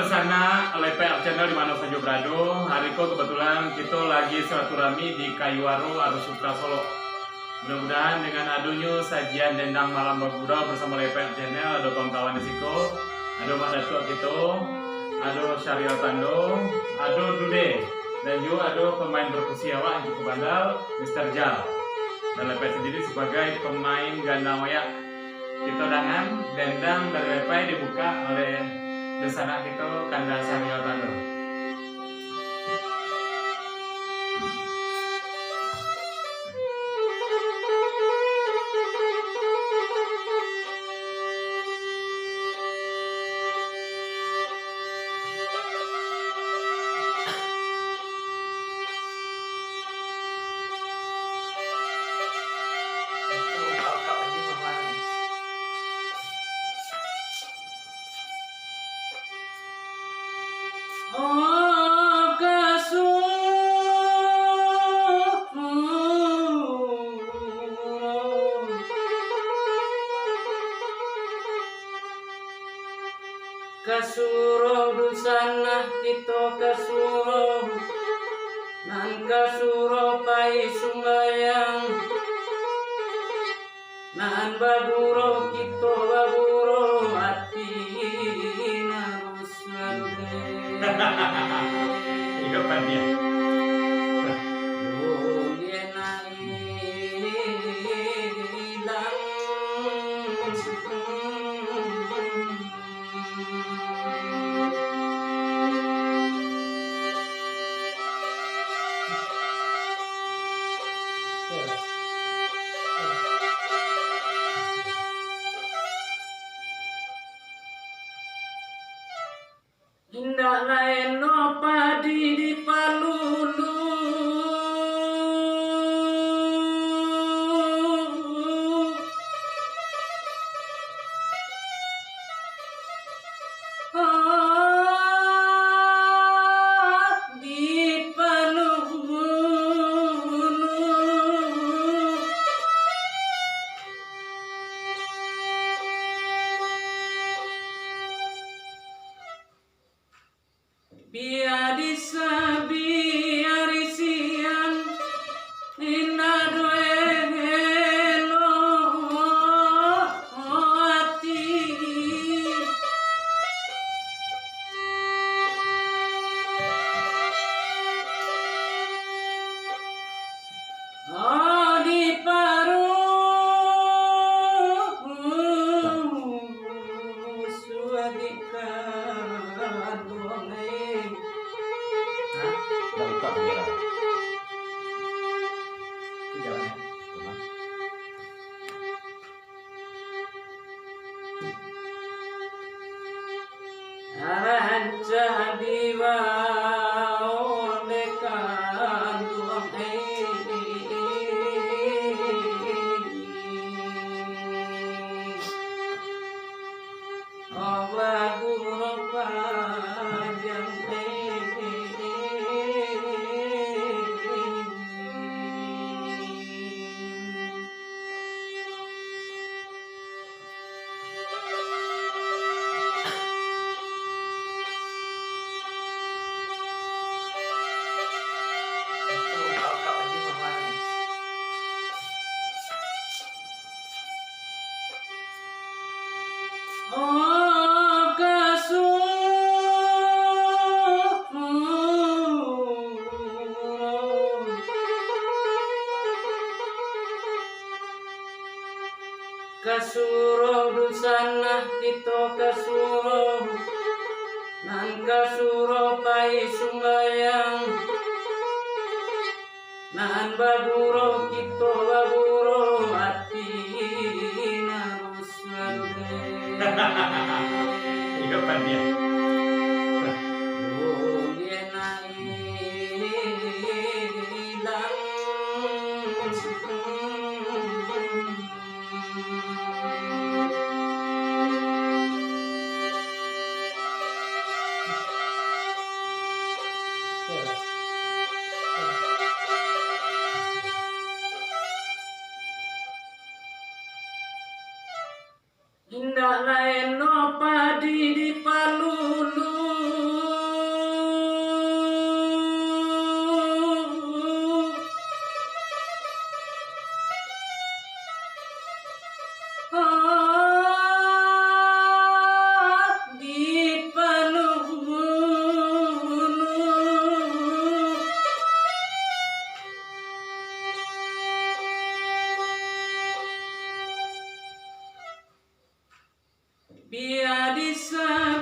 Dosana LPL channel di mana saja berada. Hari ko kebetulan kita lagi silaturahmi di Kayuwaru Arusutra Solo. Mudah-mudahan dengan adunya sajian dendang malam bergurau bersama LPL channel ada kawan-kawan di siko, ada Mak Datuk kita, ada Syariel Tando, ada Dude, dan juga ada pemain perkusi awak yang cukup andal, Mr. Jal. Dan LPL sendiri sebagai pemain ganda maya. Kita dengan dendang dari LPL dibuka oleh Dosana kita kanda Syariel Tando. Kasuro dusana kita kasuro nan kasuro pai sumbayang nan baburo kita baburo hati naruswande Iya kan dia. Indah lain no padi di palulu di palulu biar disabi arisian inado elo hati di paru suadika Bangkok merah. Itu jalannya. Teman. Aranca diwa olekan tuang awa guru panjang kasuro dusana kita kasuro nan kasuro pai sumbayang nan baburo kita baburo hati naruswande Iya kan dia. Indah lain no padi di palulu Pia disayang